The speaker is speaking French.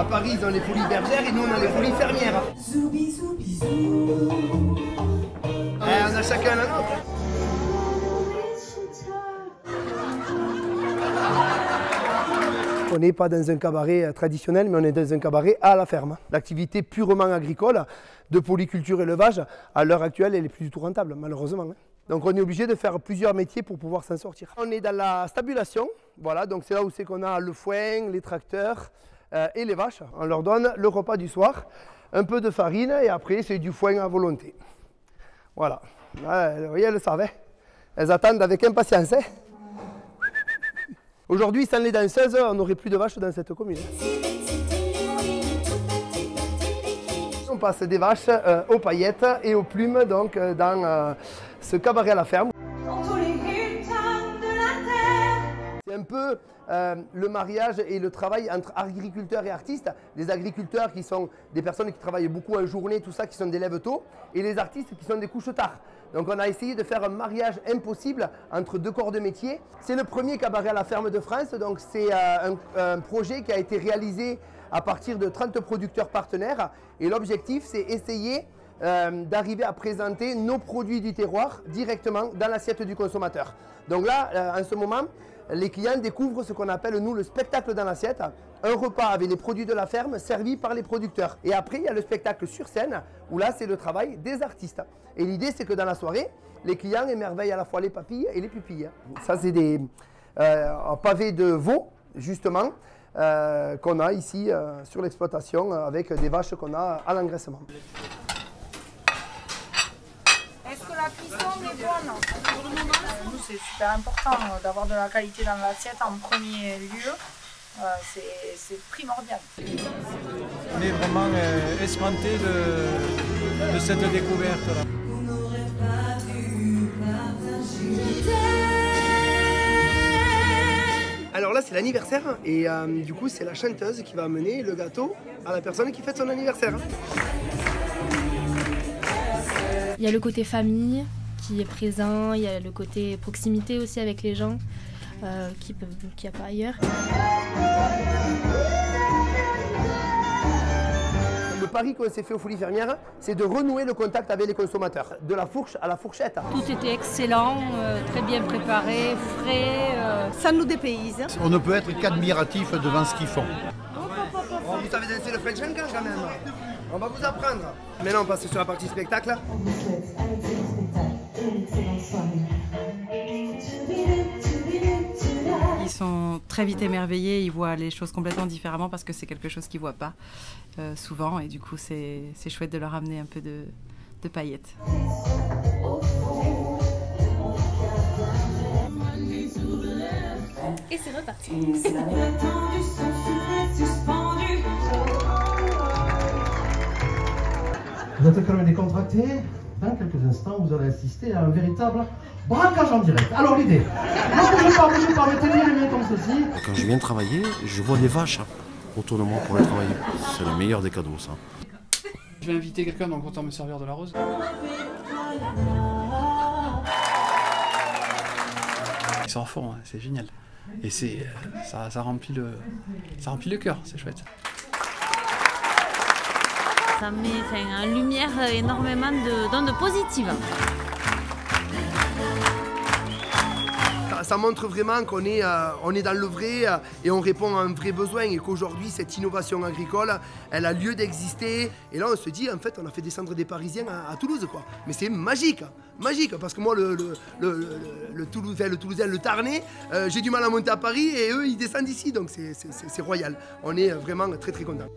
À Paris, ils ont les folies bergères et nous, on a les folies fermières. On a chacun la nôtre. On n'est pas dans un cabaret traditionnel, mais on est dans un cabaret à la ferme. L'activité purement agricole de polyculture et élevage, à l'heure actuelle, elle n'est plus du tout rentable, malheureusement. Donc on est obligé de faire plusieurs métiers pour pouvoir s'en sortir. On est dans la stabulation, voilà, donc c'est là où c'est qu'on a le foin, les tracteurs et les vaches. On leur donne le repas du soir, un peu de farine et après c'est du foin à volonté. Voilà, là, vous voyez, elles le savent, hein. Elles attendent avec impatience. Hein. Aujourd'hui, sans les danseuses, on n'aurait plus de vaches dans cette commune. On passe des vaches aux paillettes et aux plumes donc, dans ce cabaret à la ferme. C'est un peu le mariage et le travail entre agriculteurs et artistes. Les agriculteurs qui sont des personnes qui travaillent beaucoup en journée, tout ça, qui sont des lèves tôt, et les artistes qui sont des couches tard. Donc on a essayé de faire un mariage impossible entre deux corps de métier. C'est le premier cabaret à la ferme de France, donc c'est un projet qui a été réalisé à partir de 30 producteurs partenaires. Et l'objectif, c'est essayer d'arriver à présenter nos produits du terroir directement dans l'assiette du consommateur. Donc là, en ce moment, les clients découvrent ce qu'on appelle, nous, le spectacle dans l'assiette. Un repas avec les produits de la ferme servis par les producteurs. Et après, il y a le spectacle sur scène, où là, c'est le travail des artistes. Et l'idée, c'est que dans la soirée, les clients émerveillent à la fois les papilles et les pupilles. Ça, c'est des pavés de veau, justement, qu'on a ici sur l'exploitation, avec des vaches qu'on a à l'engraissement. Est-ce que la cuisson est bonne? Pour le moment, nous, c'est super important d'avoir de la qualité dans l'assiette en premier lieu. C'est primordial. On est vraiment espanté de cette découverte-là. Alors là, c'est l'anniversaire et du coup, c'est la chanteuse qui va amener le gâteau à la personne qui fête son anniversaire. Il y a le côté famille qui est présent, il y a le côté proximité aussi avec les gens qu'il n'y a pas ailleurs. Le pari qu'on s'est fait aux Folies Fermières, c'est de renouer le contact avec les consommateurs, de la fourche à la fourchette. Tout était excellent, très bien préparé, frais. Ça nous dépayse. On ne peut être qu'admiratif devant ce qu'ils font. Vous savez danser le French Cancan quand même. On va vous apprendre. Maintenant, on passe sur la partie spectacle. Ils sont très vite émerveillés, ils voient les choses complètement différemment parce que c'est quelque chose qu'ils ne voient pas souvent et du coup c'est chouette de leur amener un peu de paillettes. Et c'est reparti. Vous êtes quand même décontracté. Dans quelques instants, vous allez assister à un véritable braquage en direct. Alors l'idée, ne bougez pas, mettez-les les mains comme ceci. Quand je viens travailler, je vois des vaches autour de moi pour aller travailler. C'est le meilleur des cadeaux, ça. Je vais inviter quelqu'un, donc autant me servir de la rose. Ils sont à fond, hein, c'est génial. Et ça remplit le cœur, c'est chouette. Ça met en lumière énormément d'ondes positives. Ça montre vraiment qu'on est dans le vrai et on répond à un vrai besoin et qu'aujourd'hui cette innovation agricole elle a lieu d'exister et là on se dit en fait on a fait descendre des Parisiens à Toulouse quoi. Mais c'est magique, magique parce que moi le Toulousain, le Tarnais, j'ai du mal à monter à Paris et eux ils descendent ici donc c'est royal. On est vraiment très très contents.